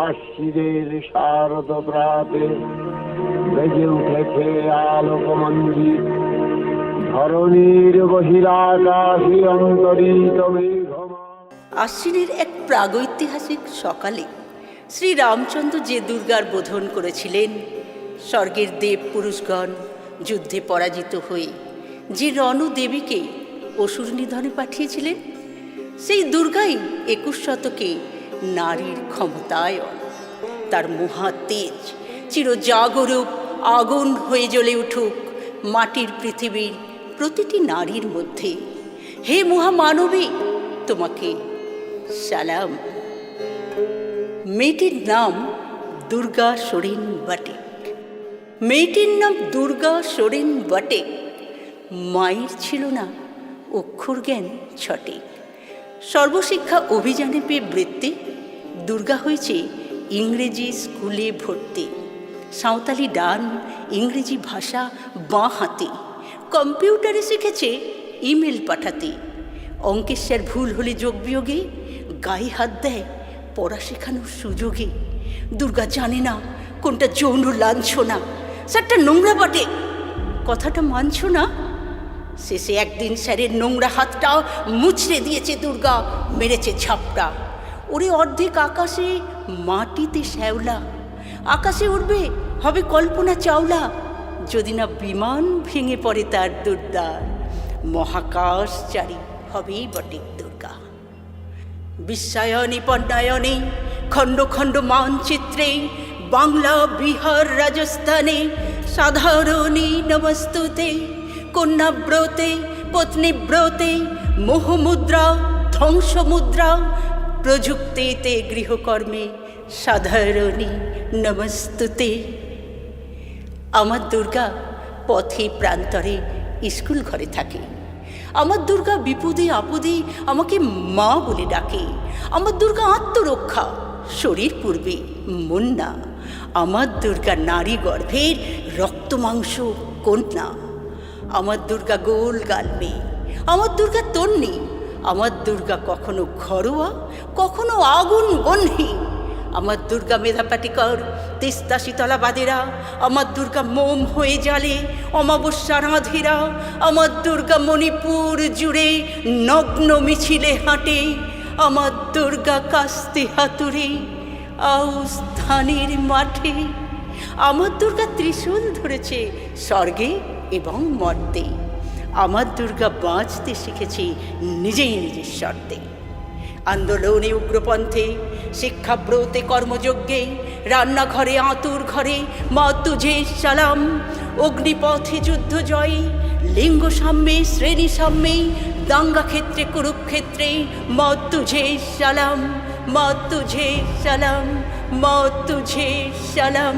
আশ্বিনের শারদ প্রাতে বেজে উঠেছে আলোকমঞ্জিত, ধরণীর বহিরাকাশে অন্তরিত মেঘমা। আশ্বিনের এক প্রাগৈতিহাসিক সকালে শ্রী রামচন্দ্র যে দুর্গার বোধন করেছিলেন, স্বর্গের দেব পুরুষগণ যুদ্ধে পরাজিত হয়ে যে রণু দেবীকে অসুর নিধনে পাঠিয়েছিলেন, সেই দুর্গাই 21 শতকে নারীর ক্ষমতায়ন। তার মহা তেজ চিরজাগরূপ আগুন হয়ে জ্বলে উঠুক মাটির পৃথিবীর প্রতিটি নারীর মধ্যে। হে মহামানবী, তোমাকে সালাম। মেয়েটির নাম দুর্গা সোরেন বাটেক। মেয়েটির নাম দুর্গা সোরেন বাটেক। মায়ের ছিল না অক্ষর জ্ঞান ছটে। সর্বশিক্ষা অভিযানে পেয়ে বৃত্তি দুর্গা হয়েছে ইংরেজি স্কুলে ভর্তি। সাঁওতালি ডান, ইংরেজি ভাষা বাঁ হাতে। কম্পিউটারে শিখেছে ইমেল পাঠাতে। অঙ্কের স্যার ভুল হলে যোগ বিয়োগে গায়ে হাত দেয় পড়া শেখানোর সুযোগে। দুর্গা জানে না কোনটা যৌন লাঞ্ছনা, স্যারটা নোংরা বটে, কথাটা মানছ না। শেষে একদিন স্যারের নোংরা হাতটা মুচড়ে দিয়েছে দুর্গা, মেরেছে ঝাপটা। ওরে অর্ধেক আকাশে মাটিতে শ্যাওলা, আকাশে উঠবে হবে কল্পনা চাওলা, যদি না বিমান ভেঙে পড়ে তার দুর্দার। মহাকাশচারী হবেই বটে দুর্গা। বিশ্বায়নী পণ্যায়নে খণ্ড খণ্ড মানচিত্রে বাংলা, বিহার, রাজস্থানে সাধারণী নমস্তুতে। কন্যাব্রতে, পত্নীব্রতে, মোহমুদ্রা, ধ্বংসমুদ্রা, প্রযুক্তিতে, গৃহকর্মে সাধারণী নমস্তুতে। আমার দুর্গা পথে প্রান্তরে স্কুল ঘরে থাকে। আমার দুর্গা বিপদে আপদে আমাকে মা বলে ডাকে। আমার দুর্গা আত্মরক্ষা, শরীর পূর্বে মন না। আমার দুর্গা নারী গর্ভের রক্ত মাংস কন্যা। আমার দুর্গা গোল গাল মেয়ে, আমার দুর্গা তন্নি। আমার দুর্গা কখনো ঘরোয়া, কখনো আগুন বহ্নি। আমার দুর্গা মেধা পাটিকর, তিস্তা শীতলা বাদেরা। আমার দুর্গা মোম হয়ে জ্বালে অমাবস্যা রাঁধেরা। আমার দুর্গা মণিপুর জুড়ে নগ্ন মিছিলে হাঁটে। আমার দুর্গা কাস্তে হাতুড়ে আউস ধানের মাঠে। আমার দুর্গা ত্রিশূল ধরেছে স্বর্গে এবং মর্তে। আমার দুর্গা বাঁচতে শিখেছে নিজেই নিজের শর্তে। আন্দোলনে, উগ্রপন্থে, শিক্ষাব্রতে, কর্মযজ্ঞে, রান্নাঘরে, আঁতুর ঘরে মা তুঝে সালাম। অগ্নিপথে যুদ্ধ জয়ে, লিঙ্গ সাম্যে, শ্রেণী সাম্যে, দাঙ্গা ক্ষেত্রে, কুরুক্ষেত্রে মা তুঝে সালাম, মা তুঝে সালাম, মা তুঝে সালাম।